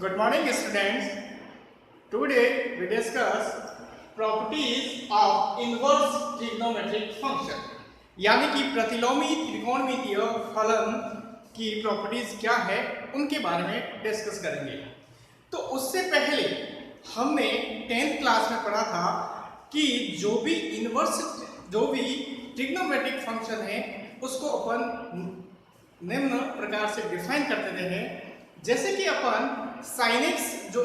Good morning, students. Today we discuss properties of inverse trigonometric function. यानी कि प्रतिलोमी त्रिकोणमितीय फलन की प्रॉपर्टीज क्या है उनके बारे में डिस्कस करेंगे। तो उससे पहले हमने 10th क्लास में पढ़ा था कि जो भी ट्रिग्नोमेट्रिक फंक्शन है उसको अपन निम्न प्रकार से डिफाइन करते थे। जैसे कि अपन sin x जो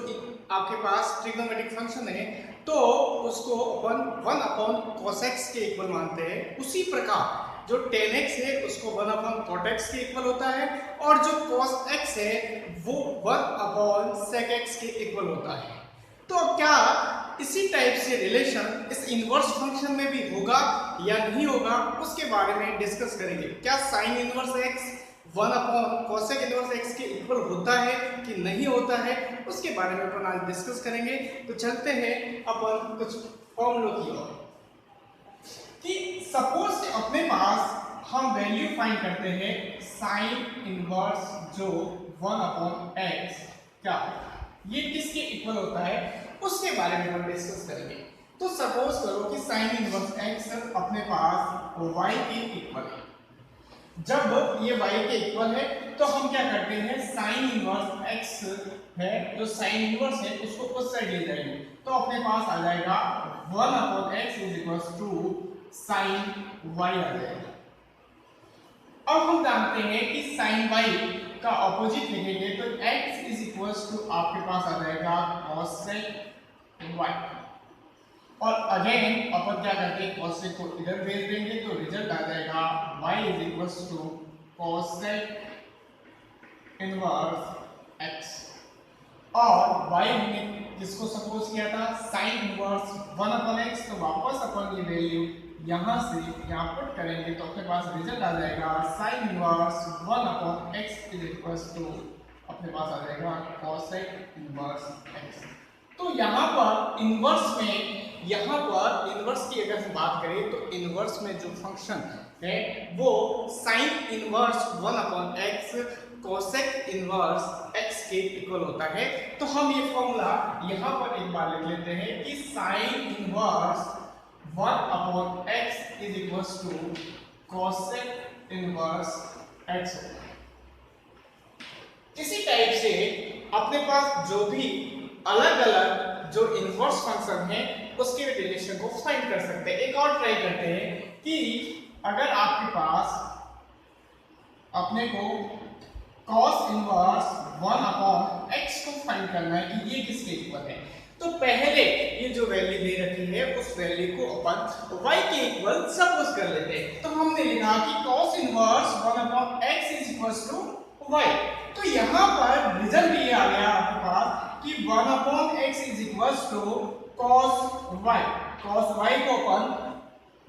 आपके पास ट्रिग्नोमेट्रिक फंक्शन है तो उसको अपन 1 अपॉन cos x के इक्वल मानते हैं। उसी प्रकार जो tan x है उसको 1 अपॉन cot x के इक्वल होता है और जो cos x है वो 1 अपॉन sec x के इक्वल होता है। तो क्या इसी टाइप से रिलेशन इस इनवर्स फंक्शन में भी होगा या नहीं होगा उसके बारे में डिस्कस करेंगे। क्या sin inverse x 1 upon cosec inverse x के इक्वल होता है कि नहीं होता है उसके बारे में अपन आज डिस्कस करेंगे। तो चलते हैं अपन कुछ फॉर्मूलों की ओर कि सपोज अपने पास हम वैल्यू फाइंड करते हैं sin इनवर्स जो 1 अपॉन x क्या ये किसके इक्वल होता है उसके बारे में हम डिस्कस करेंगे। तो सपोज करो कि sin इनवर्स x अपने पास y के इक्वल है। जब ये y के इक्वल है तो हम क्या करते हैं sin इनवर्स x है जो sin इनवर्स है उसको उस साइड ले जाएंगे तो अपने पास आ जाएगा 1 upon x is equals to sin y आ जाएगा। अब हम जानते हैं कि sin y का ऑपोजिट लिखेंगे तो x इज इक्वल्स टू आपके पास आ जाएगा cosec y और अगेन अपन क्या करते हैं cosec को इधर भेज देंगे तो रिजल्ट आ जाएगा y is equals to cosec inverse x और y हमने किसको सपोज किया था sin इनवर्स 1 अपॉन x तो वापस अपन ये वैल्यू यहां से यहां पुट करेंगे तो अपने पास रिजल्ट आ जाएगा sin inverse 1 upon x is equals to अपने पास आ जाएगा cosec इनवर्स x। तो यहाँ पर इनवर्स की अगर हम बात करें तो इनवर्स में जो फंक्शन है वो sin inverse 1 upon x cosec inverse x के इक्वल होता है। तो हम ये फॉर्मूला यहाँ पर एक बार लिख लेते हैं कि sin inverse 1 upon x is equals to cosec inverse x। इसी टाइप से अपने पास जो भी अलग अलग जो इनवर्स फंक्शन है उसके रिलेशन को फाइंड कर सकते हैं। एक और ट्राई करते हैं कि अगर आपके पास अपने को cos इनवर्स 1 अपॉन x को फाइंड करना है कि ये किसके इक्वल है तो पहले ये जो वैल्यू दे रखी है उस वैल्यू को अपन y के इक्वल सपोज कर लेते हैं। तो हमने लिखा कि cos inverse 1 upon x is equals to y। तो यहाँ पर रिजल्ट ये आ गया आपके पास कि 1 upon x is equals to cos y। cos y को अपन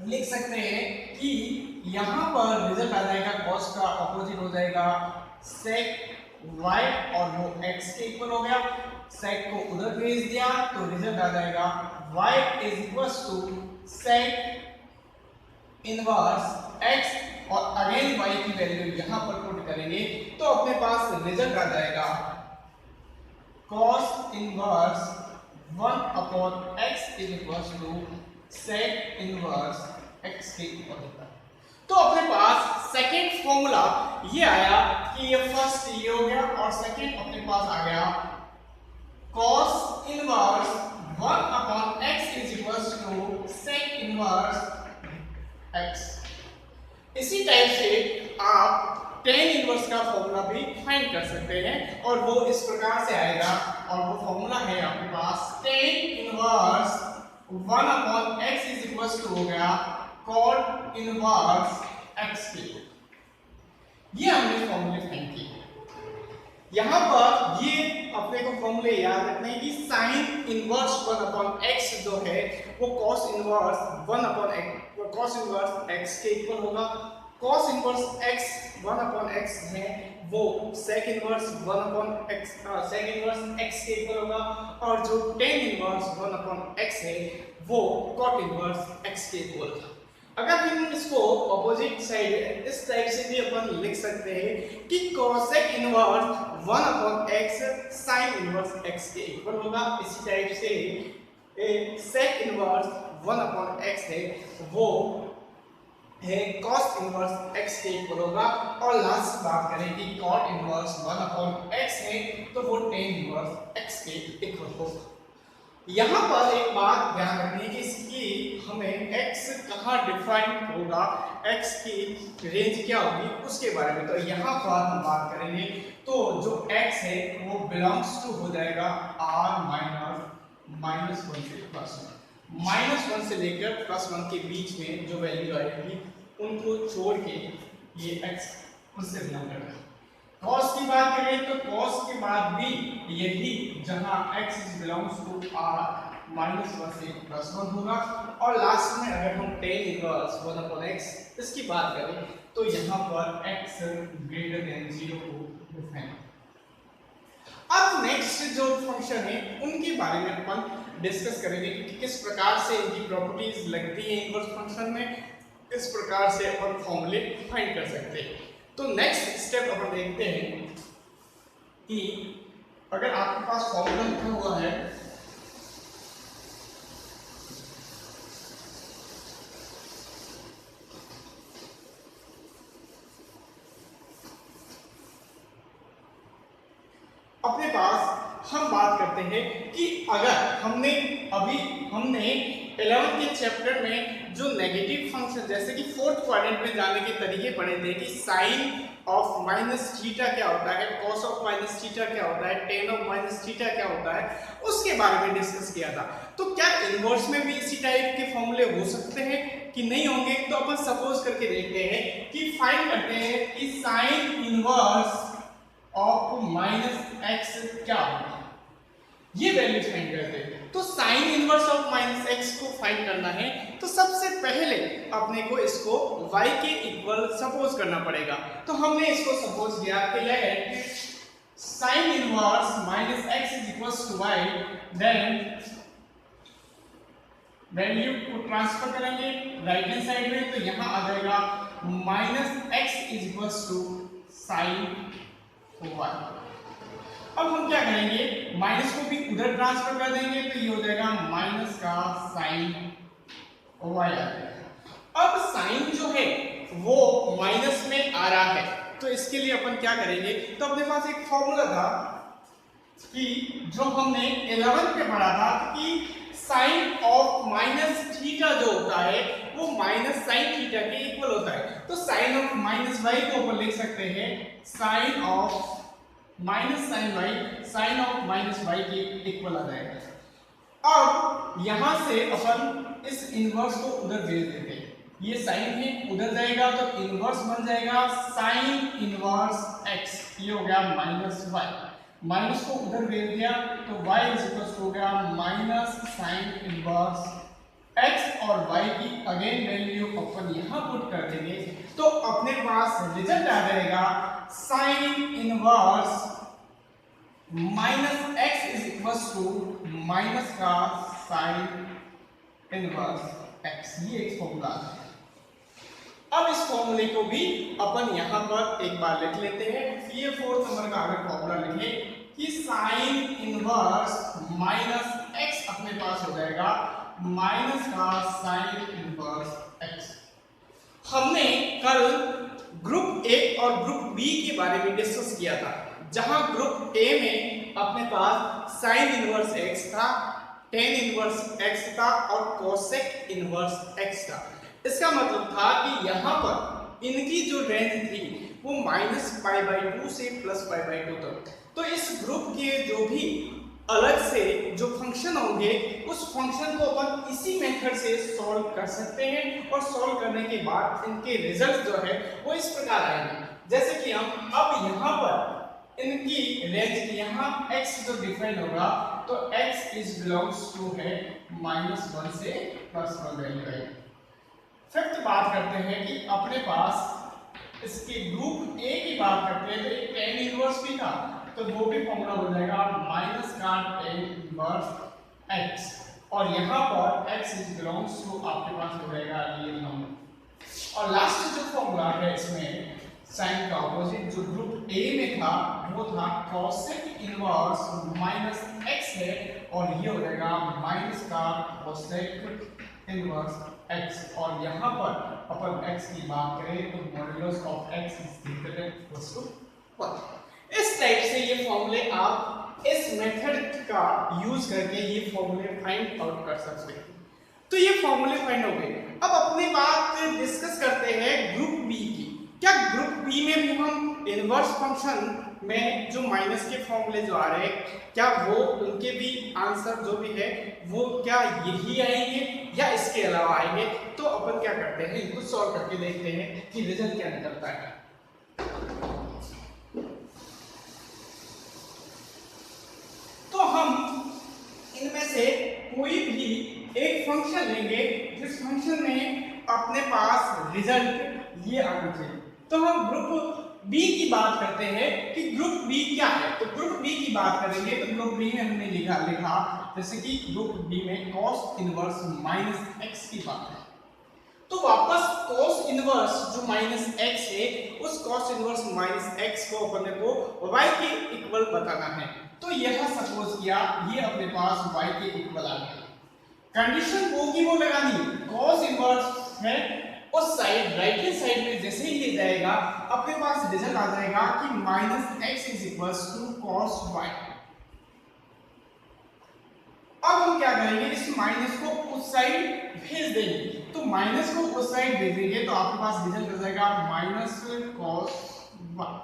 लिख सकते हैं कि यहाँ पर रिजल्ट आ जाएगा cos का ऑपोजिट हो जाएगा sec y और वो x के इक्वल हो गया। sec को उधर भेज दिया तो रिजल्ट आ जाएगा y is equals to sec inverse x और अगेन y की वैल्यू यहाँ पर पुट करेंगे तो अपने पास रिजल्ट आ जाएगा cos inverse 1 upon x is equals to sec inverse x के इक्वल होता है। तो अपने पास सेकेंड फॉर्मूला ये आया कि ये फर्स्ट ये हो गया और सेकेंड अपने पास आ गया cos inverse 1 upon x is equals to sec inverse x। इसी टाइप से आप tan इनवर्स का फॉर्मूला भी फाइंड कर सकते हैं और वो इस प्रकार से आएगा और वो फॉर्मूला है आपके पास tan inverse 1 upon x is equals to हो गया cot इनवर्स x के। ये हमने फॉर्मूले फाइंड किए। यहाँ पर ये अपने को फॉर्मूले याद रखना है कि sin इनवर्स 1 अपॉन x जो है वो cos inverse 1 upon cos inverse x के इक्वल होगा। cos inverse x 1 upon x है वो sec inverse 1 upon x sec inverse x के इक्वल होगा और जो tan इनवर्स 1 अपॉन x है वो cot इनवर्स x के इक्वल होगा। अगर हम इसको ऑपोजिट साइड इस टाइप से भी अपन अपन लिख सकते हैं कि cosec inverse 1 upon x sine inverse x के इक्वल होगा। इसी टाइप से सेक इनवर्स 1 अपॉन एक्स है वो है कॉस इनवर्स एक्स के इक्वल होगा। और लास्ट बात करें कि कॉट इनवर्स 1 अपॉन एक्स है तो वो टेन इनवर्स एक्स के इक्वल होगा। यहाँ पर एक बात ध्यान रखनी है कि हमें x कहाँ डिफाइन होगा, x की रेंज क्या होगी उसके बारे में। तो यहाँ पर हम बात करेंगे तो जो x है वो बिलोंग्स टू हो जाएगा r माइनस 1 से +1 से लेकर +1 के बीच में जो वैल्यू आएगी उनको छोड़ के ये x उससे बिलोंग करेगा। cos की बात करें तो cos के बाद भी यही जहां x बिलोंग्स टू r -1 से +1 होगा। और लास्ट में अगर हम tan इनवर्स 1 अपॉन x इसकी बात करें तो यहां पर x ग्रेटर देन 0 को डिफाइन। अब नेक्स्ट जो फंक्शन है उनके बारे में अपन डिस्कस करेंगे कि किस प्रकार से इनकी प्रॉपर्टीज लगती है इनवर्स फंक्शन में, इस प्रकार से अपन फॉर्मूले फाइंड कर सकते हैं। तो नेक्स्ट स्टेप अपन देखते हैं कि अगर आपके पास फॉर्मूला लिखा हुआ है अपने पास, हम बात करते हैं कि अगर हमने 11th के चैप्टर में जो नेगेटिव फंक्शन जैसे कि फोर्थ क्वाड्रेंट में जाने के तरीके पढ़े थे कि साइन ऑफ माइनस थीटा क्या होता है, कॉस ऑफ माइनस थीटा क्या होता है, टेन ऑफ माइनस थीटा क्या होता है, उसके बारे में डिस्कस किया था। तो क्या इनवर्स में भी इसी टाइप के फॉर्मूले हो सकते हैं कि नहीं होंगे? तो अपन सपोज करके देखते हैं कि फाइंड करते हैं कि sine inverse of minus x क्या होगा, ये वैल्यू फाइंड करते हैं। तो sign inverse of minus x को फाइंड करना है तो सबसे पहले अपने को इसको y के इक्वल सपोज करना पड़ेगा। तो हमने इसको सपोज किया कि let sine inverse minus x is equals to y, then value को ट्रांसफर करेंगे राइट हैंड साइड में तो यहां आ जाएगा minus x is equals to sine y। अब हम क्या करेंगे, माइनस को भी उधर ट्रांसफर कर देंगे तो ये हो जाएगा माइनस का साइन y आ जाएगा। अब साइन जो है वो माइनस में आ रहा है तो इसके लिए अपन क्या करेंगे, तो अपने पास एक फॉर्मूला था कि जो हमने 11 पे पढ़ा था कि साइन ऑफ माइनस थीटा जो होता है वो माइनस साइन थीटा के इक्वल होता है। तो साइन ऑफ माइनस y को अपन लिख सकते हैं sine of minus sine y, sine of minus y के इक्वल आ जाएगा। अब यहां से अपन इस इनवर्स को उधर भेज देते हैं, ये साइन है उधर जाएगा तो इनवर्स बन जाएगा साइन इनवर्स x, ये हो गया माइनस y, माइनस को उधर भेज दिया तो y इज इक्वल हो गया माइनस साइन इनवर्स x और y की अगेन वैल्यू अपन यहां पुट कर देंगे तो अपने पास रिजल्ट आ जाएगा sine inverse minus x is equal to minus का साइन इनवर्स x, ये एक फॉर्मूला है। अब इस फॉर्मूले को भी अपन यहां पर एक बार लिख लेते हैं। ये फोर्थ नंबर का अगर फॉर्मूला लिखे कि साइन इनवर्स माइनस x अपने पास हो जाएगा माइनस का साइन इनवर्स x। हमने कल ग्रुप ए और ग्रुप बी के बारे में डिस्कस किया था, जहां ग्रुप ए में अपने पास साइन इनवर्स x था, टेन इनवर्स x था और कोसेक इनवर्स x था। इसका मतलब था कि यहाँ पर इनकी जो रेंज थी वो -π/2 से +π/2 तक। तो इस ग्रुप के जो भी अलग से जो फंक्शन होंगे उस फंक्शन को अपन इसी मेथड से सॉल्व कर सकते हैं और सॉल्व करने के बाद इनके रिजल्ट जो है वो इस प्रकार आएंगे। जैसे कि हम अब यहाँ पर इनकी रेंज यहाँ x जो डिफाइन होगा तो x इज बिलोंग्स टू है -1 से +1 वैल्यू आएगी। फिफ्थ बात करते हैं कि अपने पास इसके ग्रुप ए की बात करते हैं तो एक टेन इनवर्स भी था तो वो भी फॉर्मूला हो जाएगा माइनस का टेन इनवर्स x और यहाँ पर x इज बिलोंग्स टू आपके पास हो जाएगा रियल नंबर। और लास्ट जो फॉर्मूला है इसमें साइन का ऑपोजिट जो ग्रुप ए में था वो था कोसेक इनवर्स माइनस एक्स है, और ये हो जाएगा माइनस का कोसेक इनवर्स एक्स। और यहाँ पर अपन एक्स की बात करें तो modulus of x is greater than equals to 1। इस टाइप से ये फॉर्मूले आप इस मेथड का यूज करके ये फॉर्मूले फाइंड आउट कर सकते हैं। तो ये फॉर्मूले फाइंड हो गए। अब अपनी बात डिस्कस करते हैं ग्रुप बी की। क्या ग्रुप बी में भी हम इनवर्स फंक्शन में जो माइनस के फॉर्मूले जो आ रहे हैं, क्या वो उनके भी आंसर जो भी है वो क्या यही आएंगे या इसके अलावा आएंगे? तो अपन क्या करते हैं, इनको सॉल्व करके देखते हैं कि रिजल्ट क्या निकलता है। तो हम इनमें से कोई भी एक फंक्शन लेंगे जिस फंक्शन में अपने पास रिजल्ट ये आना चाहिए। तो हम ग्रुप बी की बात करते हैं कि ग्रुप बी क्या है। तो ग्रुप बी की बात करेंगे तो ग्रुप बी में हमने लिखा जैसे कि ग्रुप बी में cos इनवर्स माइनस एक्स की बात है। तो वापस cos इनवर्स जो माइनस एक्स है उस cos इनवर्स माइनस एक्स को अपने को y के इक्वल बताना है। तो यह सपोज किया ये अपने पास y के इक्वल आ गया। कंडीशन होगी वो लगानी, cos इनवर्स है उस साइड राइट हैंड साइड में जैसे ही ले जाएगा अपने पास रिजल्ट आ जाएगा कि minus x is equals to cos y. अब हम क्या करेंगे, इस माइनस को उस साइड भेज देंगे। तो माइनस को उस साइड भेजेंगे तो आपके पास रिजल्ट आ जाएगा माइनस कॉस वाई।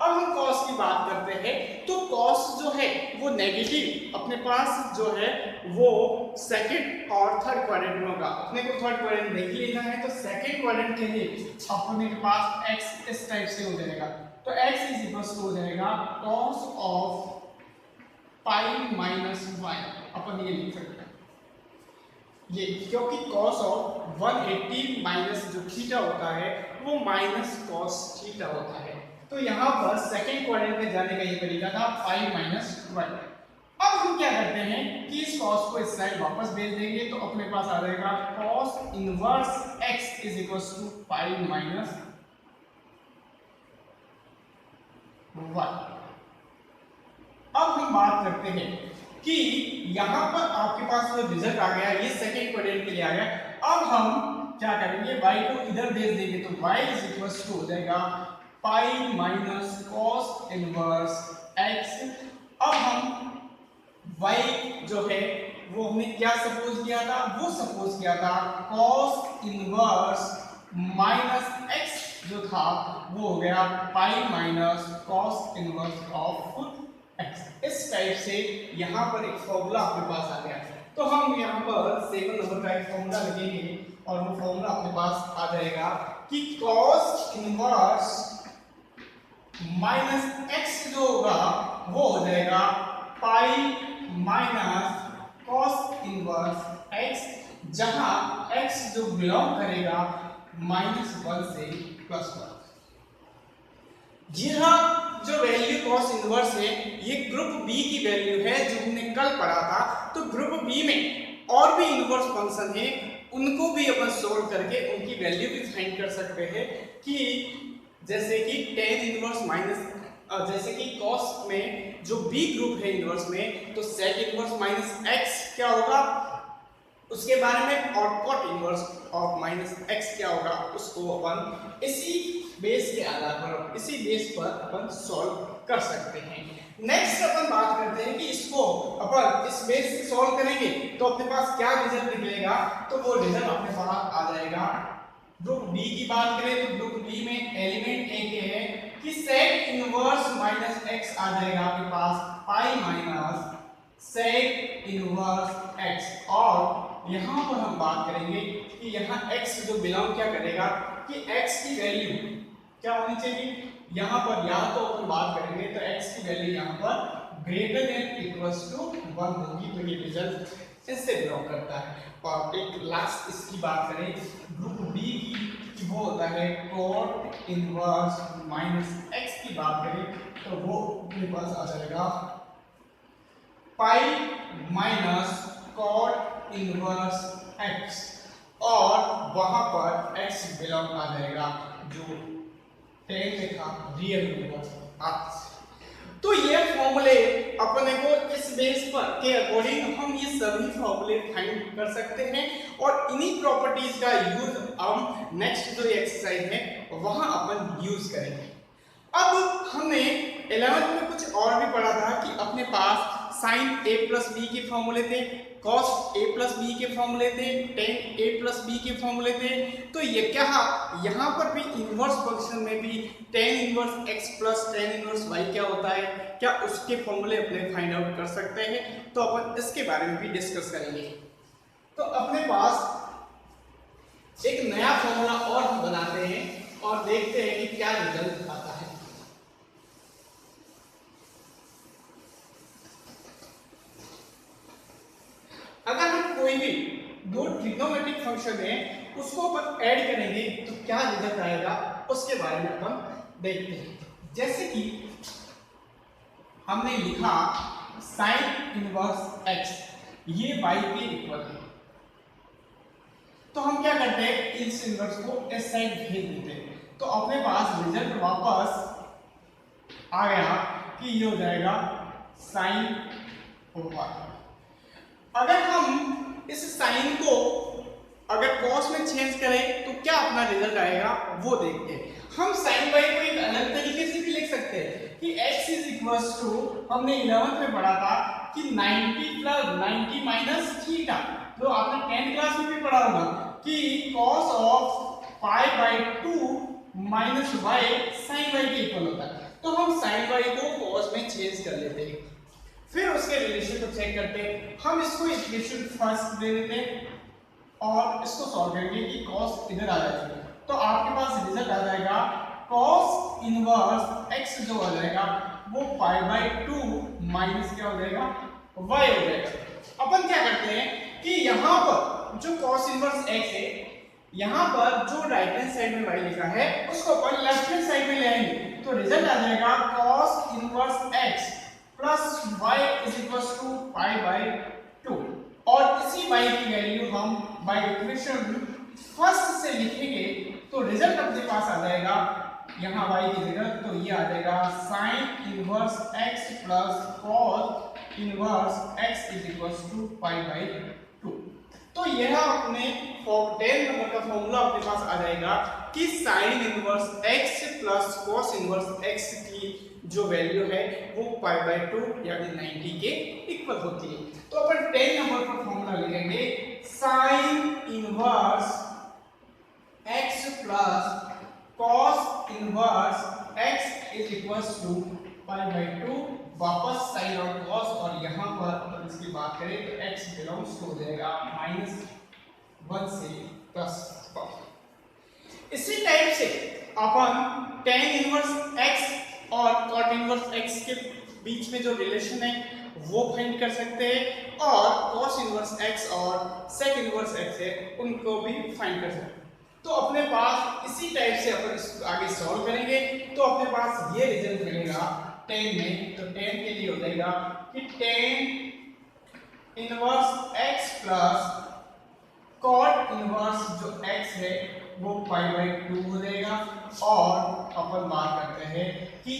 अब हम कॉस की बात करते हैं तो कॉस जो है वो नेगेटिव अपने पास जो है वो सेकंड और थर्ड क्वाड्रेंट में होगा। अपने को थर्ड क्वाड्रेंट नहीं लेना है तो सेकंड क्वाड्रेंट के लिए अपने के पास x इस टाइप से हो जाएगा। तो x इज इक्वल टू हो जाएगा cos of pi minus y। अपन ये लिख सकते हैं ये, क्योंकि cos ऑफ 180 माइनस जो थीटा होता है वो माइनस cos थीटा होता है। तो यहाँ पर सेकंड क्वाड्रेंट में जाने का ये तरीका था पाई माइनस 1। अब हम क्या करते हैं कि इस cos को इस साइड वापस भेज देंगे तो अपने पास आ जाएगा cos inverse x is equal to pi minus 1। अब हम बात करते हैं कि यहाँ पर आपके पास जो रिजल्ट आ गया ये सेकंड क्वाड्रेंट के लिए आ गया। अब हम क्या करेंगे, y को इधर भेज देंगे तो y इज इक्वल टू हो जाएगा pi minus cos inverse x। अब हम y जो है वो हमने क्या सपोज किया था, वो सपोज किया था cos इनवर्स माइनस x जो था वो हो गया pi minus cos inverse of x। इस टाइप से यहाँ पर एक फॉर्मूला अपने पास आ गया। तो हम यहाँ पर 7 नंबर का एक फॉर्मूला लगेंगे और वो फॉर्मूला अपने पास आ जाएगा कि cos इनवर्स माइनस x जो होगा वो हो जाएगा pi minus cos inverse x, जहां x जो बिलोंग करेगा -1 से +1। यह जो वैल्यू cos इनवर्स है ये ग्रुप बी की वैल्यू है जो हमने कल पढ़ा था। तो ग्रुप बी में और भी इनवर्स फंक्शन है उनको भी अपन सोल्व करके उनकी वैल्यू भी फाइंड कर सकते हैं कि जैसे कि tan इनवर्स माइनस, जैसे कि cos में जो b ग्रुप है इनवर्स में तो sec इनवर्स माइनस x क्या होगा उसके बारे में, और cot inverse of minus x क्या होगा उसको अपन इसी बेस के आधार पर इसी बेस पर अपन सॉल्व कर सकते हैं। नेक्स्ट अपन बात करते हैं कि इसको अपन इस बेस से सॉल्व करेंगे तो अपने पास क्या रिजल्ट निकलेगा। तो वो रिजल्ट अपने पास आ जाएगा। ग्रुप बी की बात करें तो ग्रुप बी में एलिमेंट ए के है कि sec इनवर्स माइनस x आ जाएगा आपके पास pi minus sec inverse x। और यहाँ पर हम बात करेंगे कि यहाँ x जो बिलोंग क्या करेगा कि x की वैल्यू क्या होनी चाहिए, यहाँ पर या तो अपन बात करेंगे तो x की वैल्यू यहाँ पर ग्रेटर देन इक्वल्स टू 1 होगी। तो ये रिजल्ट इससे बिलोंग करता है। और एक लास्ट इसकी बात करें ग्रुप बी की वो होता है cot इनवर्स माइनस x की बात करें तो वो अपने पास आ जाएगा pi minus cot inverse x, और वहां पर x बिलोंग आ जाएगा जो 10 लिखा रियल नंबर। तो ये फॉर्मूले अपने को इस बेस पर के अकॉर्डिंग हम ये सभी फॉर्मूले फाइंड कर सकते हैं और इन्हीं प्रॉपर्टीज का यूज हम नेक्स्ट जो एक्सरसाइज है वहां अपन यूज करेंगे। अब हमने 11th में कुछ और भी पढ़ा था कि अपने पास साइन a प्लस बी के फॉर्मूले थे, कॉस a प्लस बी के फॉर्मूले थे, टेन a प्लस बी के फॉर्मूले थे। तो ये क्या यहाँ पर भी इनवर्स फंक्शन में भी tan inverse x plus tan inverse y क्या होता है, क्या उसके फॉर्मूले अपने फाइंड आउट कर सकते हैं। तो अपन इसके बारे में भी डिस्कस करेंगे। तो अपने पास एक नया फॉर्मूला और हम बनाते हैं और देखते हैं कि क्या रिजल्ट आता है। अगर हम कोई भी दो ट्रिग्नोमेट्रिक फंक्शन है उसको अपन ऐड करेंगे तो क्या रिजल्ट आएगा उसके बारे में अपन देखते हैं। जैसे कि हमने लिखा साइन इनवर्स x ये y के इक्वल है, तो हम क्या करते हैं इस इनवर्स को इस साइड भेज देते हैं। तो अपने पास रिजल्ट वापस आ गया कि ये हो जाएगा साइन ओवर। अगर हम इस साइन को अगर कॉस में चेंज करें तो क्या अपना रिजल्ट आएगा वो देखते हैं। हम साइन y को एक अलग तरीके से भी लिख सकते हैं कि x इज इक्वल्स टू, हमने 11th में पढ़ा था कि 90 प्लस 90 माइनस थीटा, तो आपने 10th क्लास में भी पढ़ा होगा कि cos of pi by 2 minus y sin y के इक्वल होता है। तो हम sin y को cos में चेंज कर लेते हैं, फिर उसके रिलेशन को चेक करते हैं। हम इसको इक्वेशन फर्स्ट दे देते हैं और इसको सॉल्व करेंगे कि cos इधर आ जाएगा। तो आपके पास रिजल्ट आ जाएगा cos इनवर्स x जो आ जाएगा वो पाई बाय 2 माइनस क्या हो जाएगा y हो जाएगा। अपन क्या करते हैं कि यहाँ पर जो cos इनवर्स x है यहाँ पर जो राइट हैंड साइड में y लिखा है उसको अपन लेफ्ट हैंड साइड में ले आएंगे। तो रिजल्ट आ जाएगा cos inverse x plus y is equals to pi by 2 और इसी y की वैल्यू हम बाय इक्वेशन फर्स्ट से लिखेंगे तो रिजल्ट अपने पास आ जाएगा यहाँ y की जगह, तो ये आ जाएगा sin inverse x plus cos inverse x is equals to pi by 2। तो यह अपने 10 नंबर का फॉर्मूला अपने पास आ जाएगा कि sin inverse x plus cos inverse x की जो वैल्यू है वो पाई बाय 2 यानी 90 के इक्वल होती है। तो अपन 10 नंबर का फॉर्मूला लिखेंगे sin inverse x plus cos inverse x is equals to pi by 2। वापस sin और cos और यहाँ पर अपन इसकी बात करें तो x बिलोंग्स टू हो जाएगा -1 से +1। इसी टाइप से अपन tan इनवर्स x और cot इनवर्स x के बीच में जो रिलेशन है वो फाइंड कर सकते हैं और cos इनवर्स x और sec इनवर्स x है उनको भी फाइंड कर सकते हैं। तो अपने पास इसी टाइप से अपन इसको आगे सॉल्व करेंगे तो अपने पास ये रिजल्ट मिलेगा 10 में। तो 10 के लिए हो जाएगा कि tan inverse x plus cot inverse जो x है वो पाई बाय 2 हो जाएगा। और अपन बात करते हैं कि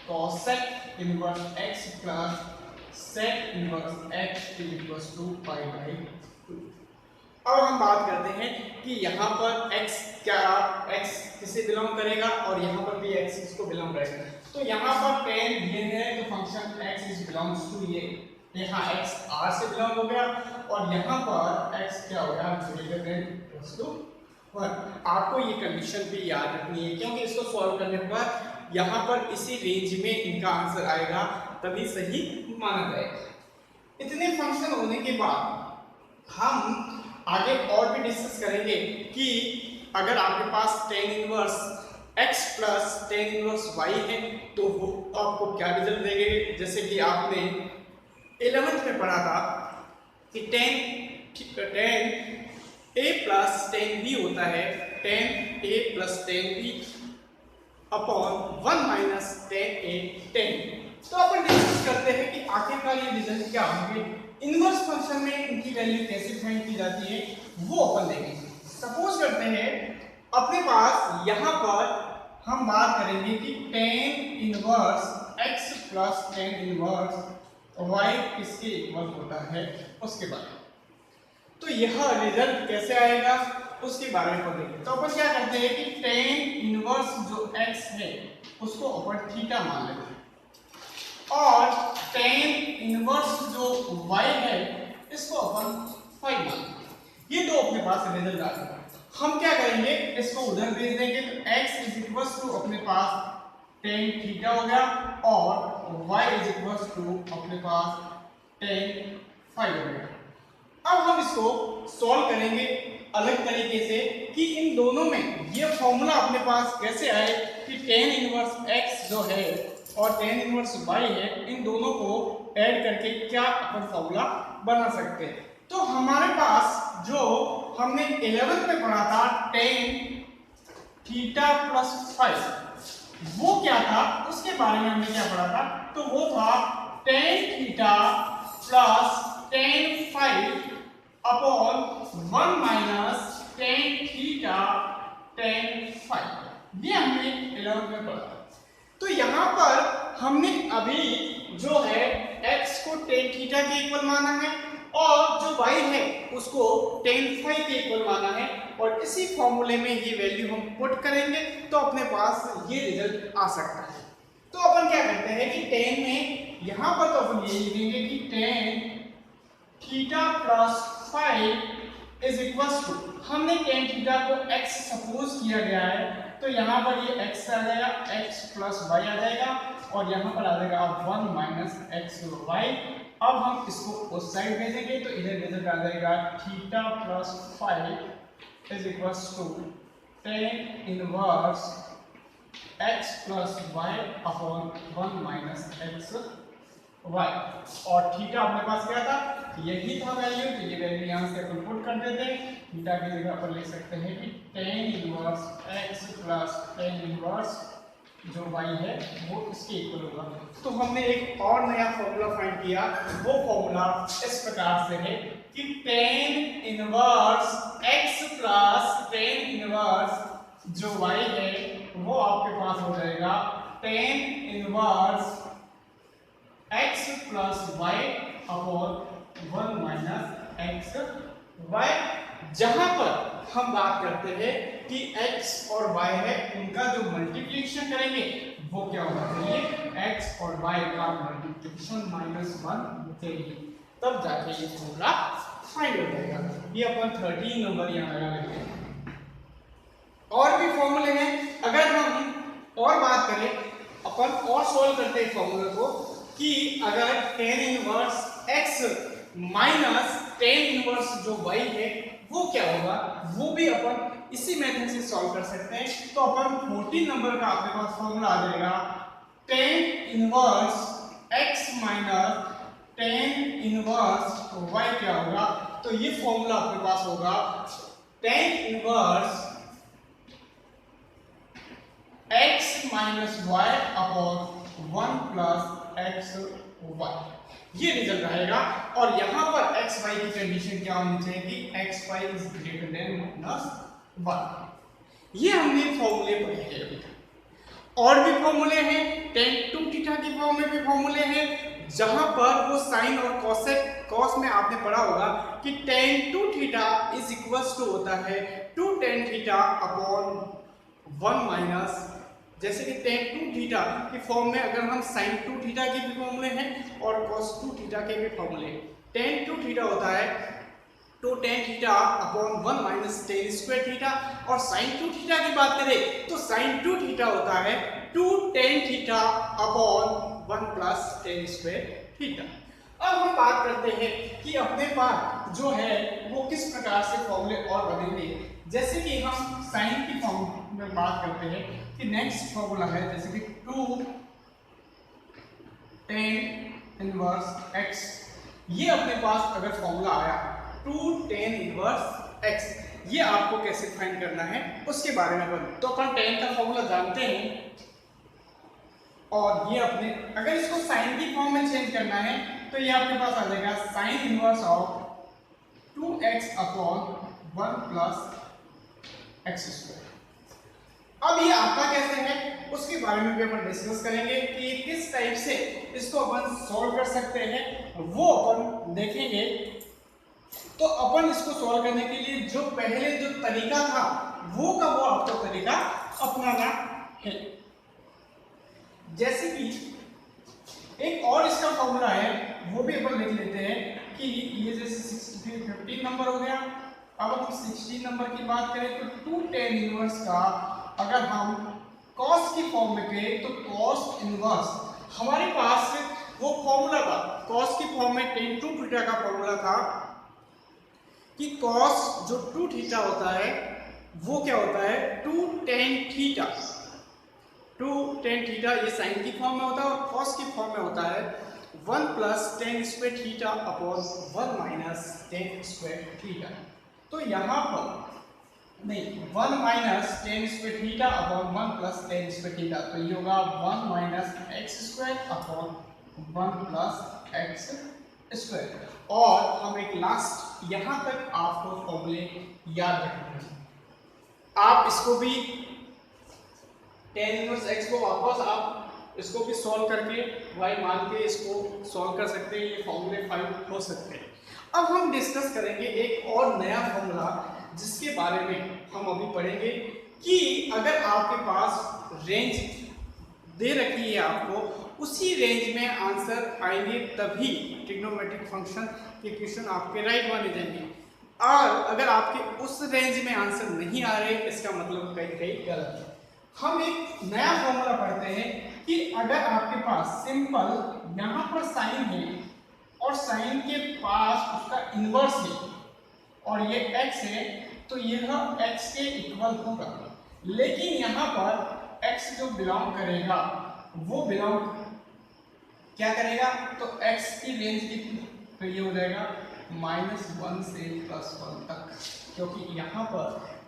cosec inverse x plus sec inverse x is equals to pi by 2। अब हम बात करते हैं कि यहाँ पर x क्या x किसे बिलोंग करेगा और यहाँ पर भी x किसको बिलोंग करेगा। तो यहाँ पर tan दिए है तो function x is belongs to ये यहाँ x r से बिलोंग हो गया और यहाँ पर x क्या हो गया ग्रेटर देन +1। आपको ये कंडीशन भी याद रखनी है क्योंकि इसको सॉल्व करने पर यहाँ पर इसी रेंज में इनका आंसर आएगा तभी सही माना जाएगा। इतने फंक्शन होने के बाद हम आगे और भी डिस्कस करेंगे कि अगर आपके पास tan inverse x plus tan inverse y है तो वो आपको क्या रिजल्ट देंगे। जैसे कि आपने 11th में पढ़ा था कि tan a plus tan b होता है tan a plus tan b upon 1 minus tan a tan। तो अपन डिस्कस करते हैं कि आखिरकार ये रिजल्ट क्या होंगे। इनवर्स फंक्शन में इनकी वैल्यू कैसे फाइंड की जाती है वो अपन देखेंगे। सपोज करते हैं अपने पास यहाँ पर हम बात करेंगे कि tan inverse x plus tan inverse y किसके इक्वल होता है उसके बारे में। तो यह रिजल्ट कैसे आएगा उसके बारे में पढ़ेंगे। तो अपन क्या करते हैं कि tan इनवर्स जो x है उसको अपन थीटा मान लेते हैं और tan इनवर्स जो y है इसको अपन फाई मान लेते हैं। ये दो अपने पास रिजल्ट आ गया। हम क्या करेंगे, इसको उधर भेज देंगे तो x इज इक्वल्स टू अपने पास tan थीटा हो गया और y इज इक्वल्स टू अपने पास tan फाई हो गया। अब हम इसको सॉल्व करेंगे अलग तरीके से कि इन दोनों में ये फॉर्मूला अपने पास कैसे आए कि tan इनवर्स x जो है और tan इनवर्स y है, इन दोनों को ऐड करके क्या अपन फॉर्मूला बना सकते हैं। तो हमारे पास जो हमने 11th में पढ़ा था tan थीटा प्लस फाई वो क्या था उसके बारे में हमने क्या पढ़ा था, तो वो था tan theta plus tan phi upon 1 minus tan theta tan phi. ये हमने 11th में पढ़ा था। तो यहाँ पर हमने अभी जो है x को tan थीटा के इक्वल माना है और जो y है उसको tan फाई के इक्वल माना है और इसी फॉर्मूले में ये वैल्यू हम पुट करेंगे तो अपने पास ये रिजल्ट आ सकता है। तो अपन क्या करते हैं कि tan में यहाँ पर तो अपन ये लिखेंगे कि tan theta plus phi is equals to, हमने tan थीटा को x सपोज किया गया है तो यहाँ पर ये x आ जाएगा, x प्लस y आ जाएगा और यहाँ पर आ जाएगा 1 माइनस एक्स वाई। अब हम इसको उस साइड भेजेंगे तो इधर रिजल्ट आ जाएगा theta plus phi is equals to tan inverse x plus y upon 1 minus x y. और थीटा अपने पास क्या था, यही था वैल्यू, तो ये वैल्यू यहाँ से अपन पुट कर देते हैं। थीटा की जगह पर लिख सकते हैं कि tan inverse x plus tan inverse जो y है वो इसके इक्वल होगा। तो हमने एक और नया फॉर्मूला फाइंड किया, वो फॉर्मूला इस प्रकार से है कि tan inverse x plus tan inverse जो y है वो आपके पास हो जाएगा tan inverse x plus y upon 1 minus x y. जहां पर हम बात करते हैं कि x और y है उनका जो मल्टीप्लिकेशन करेंगे वो क्या होगा, चाहिए x और y का मल्टीप्लिकेशन -1 चाहिए, तब जाके ये फॉर्मूला फाइंड हो जाएगा। ये अपन 13 नंबर यहाँ लगा लेते हैं। और भी फॉर्मूले हैं, अगर हम और बात करें अपन और सोल्व करते हैं फॉर्मूले को कि अगर tan inverse x minus tan inverse जो y है वो क्या होगा, वो भी अपन इसी मेथड से सॉल्व कर सकते हैं। तो अपन 14 नंबर का आपके पास फॉर्मूला आ जाएगा tan inverse x minus tan inverse y क्या होगा, तो ये फॉर्मूला आपके पास होगा tan inverse x minus y upon 1 plus x y. ये रिजल्ट आएगा और यहाँ पर एक्स वाई की कंडीशन क्या होनी चाहिए कि x y is greater than -1। ये हमने फॉर्मूले पढ़े हैं अभी। और भी फॉर्मूले हैं, tan 2 थीटा के फॉर्म में भी फॉर्मूले हैं जहां पर वो साइन और कॉसेक कॉस में आपने पढ़ा होगा कि tan 2 theta is equals to होता है 2 tan थीटा अपॉन 1 माइनस, जैसे कि tan 2 थीटा की फॉर्म में अगर हम sin 2 थीटा के भी फॉर्मूले हैं और cos 2 थीटा के भी फॉर्मूले हैं। tan 2 थीटा होता है 2 tan theta upon 1 minus tan square theta और sin 2 थीटा की बात करें तो sin 2 थीटा होता है 2 tan theta upon 1 plus tan square theta. अब हम बात करते हैं कि अपने पास जो है वो किस प्रकार से फॉर्मूले और बनेंगे। जैसे कि हम साइन की फॉर्म में बात करते हैं कि नेक्स्ट फॉर्मूला है जैसे कि 2 tan इनवर्स x, ये अपने पास अगर फॉर्मूला आया 2 tan इनवर्स x, ये आपको कैसे फाइंड करना है उसके बारे में बन। तो अपन tan का फॉर्मूला जानते हैं और ये अपने अगर इसको साइन की फॉर्म में चेंज करना है तो ये आपके पास आ जाएगा sine inverse of 2x upon 1 plus x square. अब ये आता कैसे है उसके बारे में भी अपन डिस्कस करेंगे कि किस टाइप से इसको अपन सॉल्व कर सकते हैं, वो अपन देखेंगे। तो अपन इसको सॉल्व करने के लिए जो पहले जो तरीका था वो का वो आपको तरीका अपनाना है। जैसे कि एक और इसका फॉर्मूला है वो भी अपन लिख लेते हैं कि ये जैसे 15 नंबर हो गया। अब हम 16 नंबर की बात करें तो 2 tan इनवर्स का अगर हम कॉस की फॉर्म में करें तो कॉस इनवर्स हमारे पास वो फॉर्मूला था, कॉस की फॉर्म में tan 2 थीटा का फॉर्मूला था कि कॉस जो 2 थीटा होता है वो क्या होता है 2 tan थीटा। 2 tan थीटा ये साइन की फॉर्म में होता है और कॉस की फॉर्म में होता है 1 plus tan square theta upon 1 minus tan square theta. तो यहाँ पर नहीं 1 minus tan square theta upon 1 plus tan square theta, तो ये होगा 1 minus x square upon 1 plus x square. और हम एक लास्ट यहाँ तक आपको फॉर्मूले याद रखना है। आप इसको भी tan इनवर्स x को वापस आप इसको भी सॉल्व करके y मान के इसको सॉल्व कर सकते हैं, ये फॉर्मूले फाइंड हो सकते हैं। अब हम डिस्कस करेंगे एक और नया फॉर्मूला जिसके बारे में हम अभी पढ़ेंगे कि अगर आपके पास रेंज दे रखी है आपको, उसी रेंज में आंसर आएंगे तभी ट्रिग्नोमेट्रिक फंक्शन के क्वेश्चन आपके राइट माने जाएंगे। और अगर आपके उस रेंज में आंसर नहीं आ रहे इसका मतलब कहीं कहीं गलत है। हम एक नया फॉर्मूला पढ़ते हैं कि अगर आपके पास सिंपल यहाँ पर साइन है और साइन के पास उसका इन्वर्स है और ये x है, तो यह x के इक्वल होगा। लेकिन यहाँ पर x जो बिलोंग करेगा वो बिलोंग क्या करेगा, तो x की रेंज कितनी, तो ये हो जाएगा -1 से +1 तक, क्योंकि यहाँ पर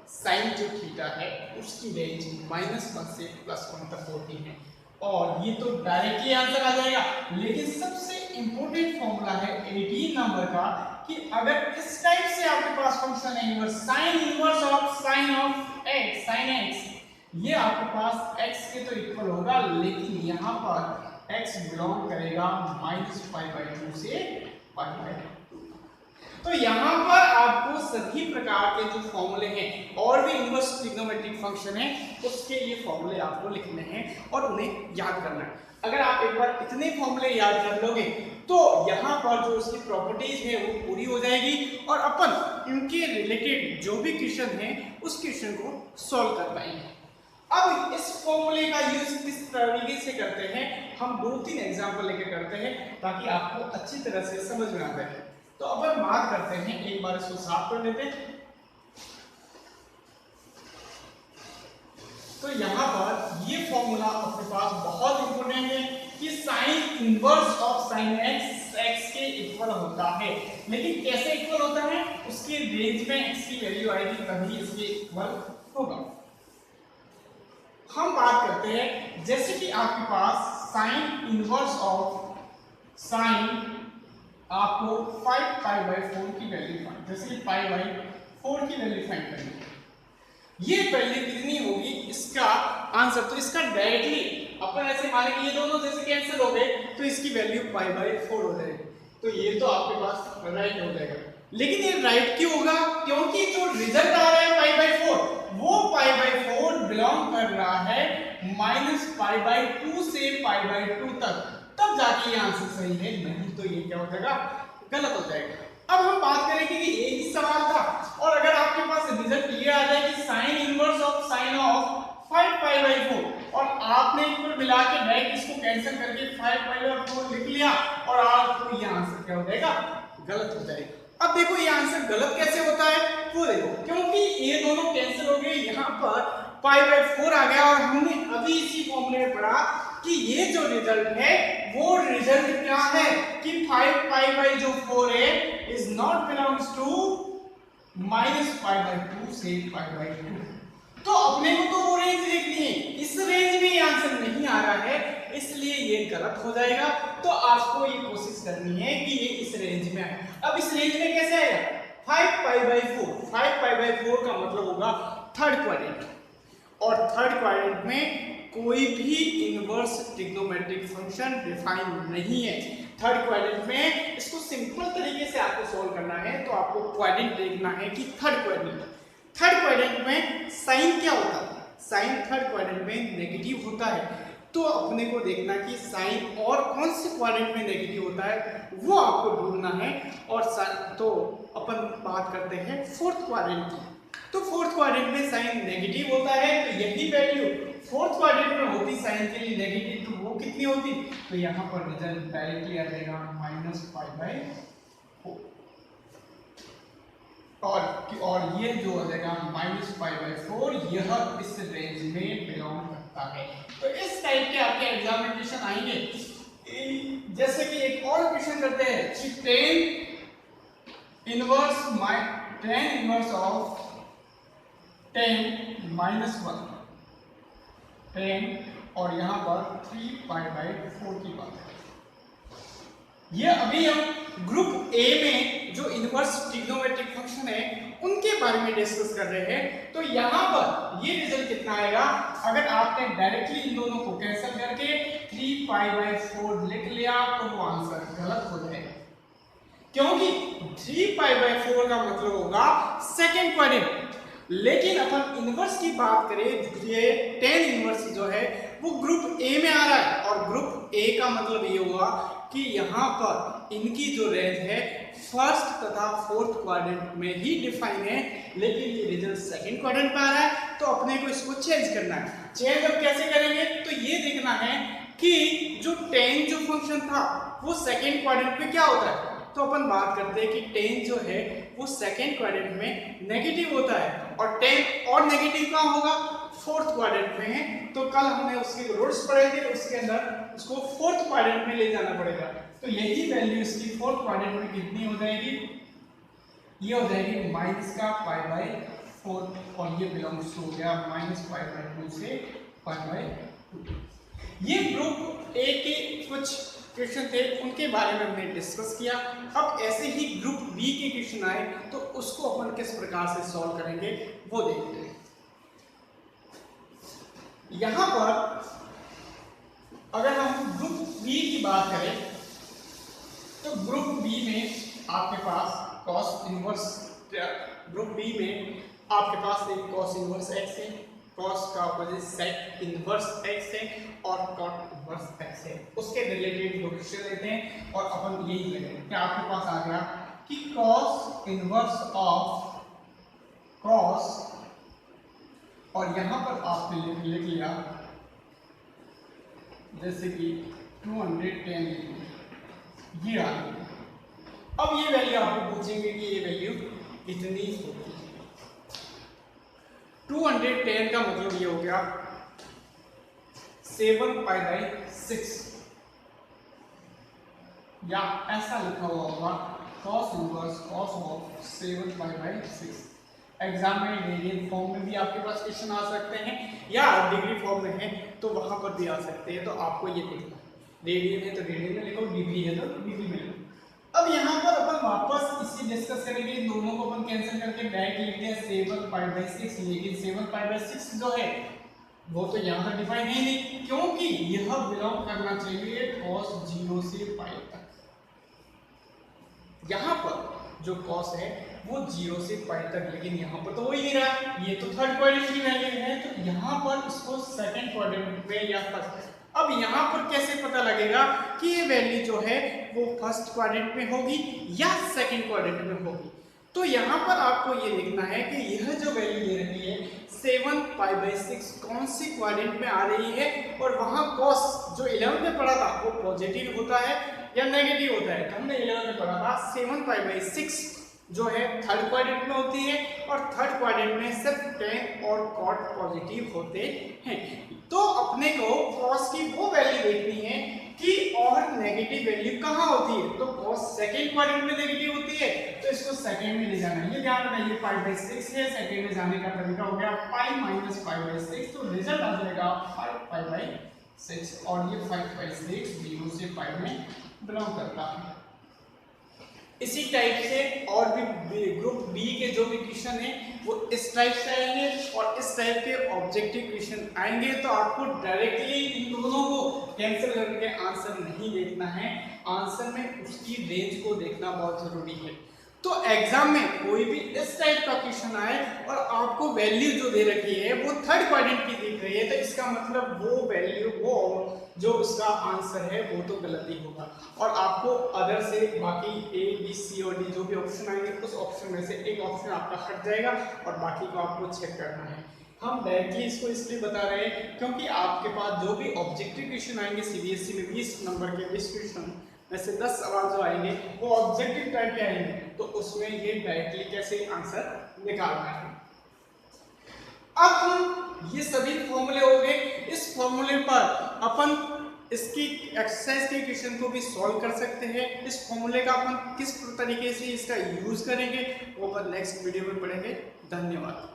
साइन जो थीटा है उसकी रेंज -1 से +1 तक होती है। और ये तो डायरेक्टली आंसर आ जाएगा। लेकिन सबसे इंपॉर्टेंट फॉर्मूला है 18 नंबर का कि अगर इस टाइप से आपके पास फंक्शन है inverse sine inverse of sign x, ये आपके पास x के तो इक्वल होगा, लेकिन यहाँ पर x बिलोंग करेगा -π/2 से π/2। तो यहाँ पर आपको सभी प्रकार के जो फॉर्मूले हैं और भी इनवर्स ट्रिग्नोमेट्रिक फंक्शन है उसके ये फॉर्मूले आपको लिखने हैं और उन्हें याद करना है। अगर आप एक बार इतने फॉर्मूले याद कर लोगे तो यहाँ पर जो उसकी प्रॉपर्टीज है वो पूरी हो जाएगी और अपन इनके रिलेटेड जो भी क्वेश्चन है उस क्वेश्चन को सॉल्व कर पाएंगे। अब इस फॉर्मूले का यूज किस तरीके से करते हैं हम 2-3 एग्जाम्पल लेके करते हैं ताकि आपको अच्छी तरह से समझ में आ जाए। तो अपन बात करते हैं, एक बार इसको साफ कर लेते हैं। तो यहाँ पर ये फॉर्मूला अपने पास बहुत इंपॉर्टेंट है कि sine inverse of sign x के इक्वल होता है। लेकिन कैसे इक्वल होता है, उसके रेंज में x की वैल्यू आएगी तभी इसके इक्वल होगा। हम बात करते हैं जैसे कि आपके पास साइन इनवर्स ऑफ साइन आपको 5π/4 की वैल्यू फाइंड, जैसे कि π/4 की वैल्यू फाइंड करनी है। ये वैल्यू कितनी होगी इसका आंसर, तो इसका डायरेक्टली अपन ऐसे माने कि ये दोनों जैसे कैंसिल हो गए तो इसकी वैल्यू π/4 हो जाएगी। तो ये तो आपके पास राइट हो जाएगा। लेकिन ये राइट क्यों होगा, क्योंकि जो रिजल्ट आ रहा है π/4 वो π/4 बिलोंग कर रहा है -π/2 से π/2 तक, तब जाके ये आंसर सही है, नहीं तो ये क्या हो जाएगा, गलत हो जाएगा। अब हम बात करें कि ये ही सवाल था और अगर आपके पास रिजल्ट ये आ जाए कि sine inverse of sine of 5π/4 और आपने इनको मिला के डायरेक्ट इसको कैंसिल करके 5π/4 लिख लिया और आपको ये आंसर क्या हो जाएगा, गलत हो जाएगा। अब देखो ये आंसर गलत कैसे होता है वो देखो, क्योंकि ये दोनों कैंसिल हो गए, यहाँ पर π/4 आ गया और हमने अभी इसी फॉर्मूले में पढ़ा कि ये जो रिजल्ट है वो रिजल्ट क्या है कि 5π/4 है इज नॉट बिलोंग्स टू -π/2 से π/2। तो अपने को तो वो रेंज देखनी है, इस रेंज में ये आंसर नहीं आ रहा है इसलिए ये गलत हो जाएगा। तो आपको ये कोशिश करनी है कि ये इस रेंज में आए। अब इस रेंज में कैसे आएगा, 5π/4 का मतलब होगा थर्ड क्वाड्रेंट और थर्ड क्वाड्रेंट में कोई भी इनवर्स ट्रिग्नोमेट्रिक फंक्शन डिफाइन नहीं है। थर्ड क्वाड्रेंट में इसको सिंपल तरीके से आपको सॉल्व करना है तो आपको क्वाड्रेंट देखना है कि थर्ड क्वाड्रेंट में साइन क्या होता है। साइन थर्ड क्वाड्रेंट में नेगेटिव होता है, तो अपने को देखना कि साइन और कौन से क्वाड्रेंट में नेगेटिव होता है वो आपको ढूंढना है। और तो अपन बात करते हैं फोर्थ क्वाड्रेंट की। तो फोर्थ क्वाड्रेंट में साइन नेगेटिव होता है, तो यही वैल्यू फोर्थ क्वाड्रेंट में होती साइन के लिए नेगेटिव, तो वो कितनी होती, तो यहाँ पर रिजल्ट डायरेक्टली आ जाएगा -π/4 और ये जो हो जाएगा -π/4 यह इस रेंज में बिलोंग करता है। तो इस टाइप के आपके एग्जामिनेशन आएंगे। जैसे कि एक और क्वेश्चन करते हैं कि tan inverse of tan -1 tan और यहाँ पर 3π/4 की बात है। ये अभी हम ग्रुप ए में जो इनवर्स ट्रिग्नोमेट्रिक फंक्शन है उनके बारे में डिस्कस कर रहे हैं। तो यहाँ पर ये रिजल्ट कितना आएगा, अगर आपने डायरेक्टली इन दोनों को कैंसिल करके 3π/4 लिख लिया तो वो आंसर गलत हो जाएगा, क्योंकि 3π/4 का मतलब होगा सेकेंड क्वाड्रेंट। लेकिन अपन इनवर्स की बात करें, ये tan इनवर्स जो है वो ग्रुप ए में आ रहा है, और ग्रुप ए का मतलब ये हुआ कि यहाँ पर इनकी जो रेंज है फर्स्ट तथा फोर्थ क्वाड्रेंट में ही डिफाइन है, लेकिन ये रिजल्ट सेकंड क्वाड्रेंट पे आ रहा है, तो अपने को इसको चेंज करना है। चेंज अब कैसे करेंगे, तो ये देखना है कि जो tan जो फंक्शन था वो सेकंड क्वाड्रेंट में क्या होता है। तो अपन बात करते हैं कि tan जो है वो सेकंड क्वाड्रेंट में नेगेटिव होता है, और tan और नेगेटिव कहाँ होगा, फोर्थ क्वाड्रेंट में है। तो कल हमने उसके रूट्स पढ़े थे, उसके अंदर उसको फोर्थ क्वाड्रेंट में ले जाना पड़ेगा। तो यही वैल्यू इसकी फोर्थ क्वाड्रेंट में कितनी हो जाएगी, ये हो जाएगी -π/4 और ये बिलोंग्स हो गया -π/2 से π/2। ये ग्रुप ए के कुछ क्वेश्चन थे, उनके बारे में हमने डिस्कस किया। अब ऐसे ही ग्रुप बी के क्वेश्चन आए तो उसको अपन किस प्रकार से सॉल्व करेंगे वो देखते हैं। यहां पर अगर हम ग्रुप बी की बात करें तो ग्रुप बी में आपके पास cos इनवर्स, ग्रुप बी में आपके पास एक cos इनवर्स x है, cos का अपोजिट sec इनवर्स x है और cot इनवर्स x है। उसके रिलेटेड क्वेश्चन लेते हैं और अपन यही करेंगे कि आपके पास आ गया कि cos इनवर्स ऑफ cos, और यहाँ पर आपने लिख लिया जैसे कि 210 ये आ गई। अब ये वैल्यू आपको पूछेंगे कि ये वैल्यू कितनी होगी। 210 का मतलब ये हो गया 7π/6, या ऐसा लिखा हुआ होगा cos inverse cos of 7π/6। Exam में रेडियन फॉर्म में भी आपके पास क्वेश्चन आ सकते हैं, या डिग्री फॉर्म में है तो वहां पर भी आ सकते हैं। तो आपको ये देखना, रेडियन है तो रेडियन में लिखो, डिग्री है तो डिग्री में लिखो। अब यहाँ पर अपन वापस इसी डिस्कस करेंगे, दोनों को अपन कैंसिल करके डायरेक्ट लिखते हैं 7π/6। लेकिन 7π/6 जो है वो तो यहाँ पर डिफाइन है नहीं, क्योंकि यह बिलोंग करना चाहिए cos 0 से π तक। यहाँ पर जो cos है वो 0 से π तक, लेकिन यहाँ पर तो हो ही नहीं रहा, ये तो थर्ड क्वाड्रेंट की वैल्यू है, तो यहाँ पर इसको सेकंड क्वाड्रेंट में या फर्स्ट। अब यहाँ पर कैसे पता लगेगा कि ये वैल्यू जो है वो फर्स्ट क्वाड्रेंट में होगी या सेकंड क्वाड्रेंट में होगी। तो यहाँ पर आपको ये लिखना है कि यह जो वैल्यू दे रही है 7π/6 कौन सी क्वाड्रेंट में आ रही है, और वहाँ cos जो 11 में पढ़ा था वो पॉजिटिव होता है या नेगेटिव होता है। तो हमने 11 में पढ़ा था 7π/6 जो है थर्ड क्वाड्रेंट में होती है, और थर्ड क्वाड्रेंट में सिर्फ tan और cot पॉजिटिव होते हैं। तो अपने को cos की वो वैल्यू देखनी है कि और नेगेटिव वैल्यू कहाँ होती है। तो cos सेकंड क्वाड्रेंट में नेगेटिव होती है, तो इसको सेकंड में ले जाना है। ये ध्यान रखना, ये π/6 है, सेकंड में जाने का तरीका हो गया π - π/6, तो रिजल्ट आ जाएगा 5π/6, और ये 5/6 0 से π में बिलोंग करता है। इसी टाइप से और भी ग्रुप बी के जो भी क्वेश्चन है वो इस टाइप से आएंगे और इस टाइप के ऑब्जेक्टिव क्वेश्चन आएंगे। तो आपको डायरेक्टली इन दोनों को कैंसिल करके आंसर नहीं देखना है, आंसर में उसकी रेंज को देखना बहुत जरूरी है। तो एग्जाम में कोई भी इस टाइप का क्वेश्चन आए और आपको वैल्यू जो दे रखी है वो थर्ड क्वाड्रेंट की दिख रही है, तो इसका मतलब वो वैल्यू वो जो उसका आंसर है वो तो गलत ही होगा। और आपको अदर से बाकी ए बी सी और डी जो भी ऑप्शन आएंगे उस ऑप्शन में से एक ऑप्शन आपका हट जाएगा और बाकी को आपको चेक करना है। हम डायरेक्टली इसको इसलिए बता रहे हैं क्योंकि आपके पास जो भी ऑब्जेक्टिव क्वेश्चन आएंगे सीबीएसई में 20 नंबर के 20 क्वेश्चन वैसे 10 सवाल जो आएंगे वो ऑब्जेक्टिव टाइप के आएंगे, तो उसमें ये डायरेक्टली कैसे आंसर निकालना है। अब हम ये सभी फॉर्मूले हो गए, इस फॉर्मूले पर अपन इसकी एक्सरसाइज के क्वेश्चन को भी सॉल्व कर सकते हैं। इस फॉर्मूले का अपन किस तरीके से इसका यूज करेंगे वो अपन नेक्स्ट वीडियो में पढ़ेंगे। धन्यवाद।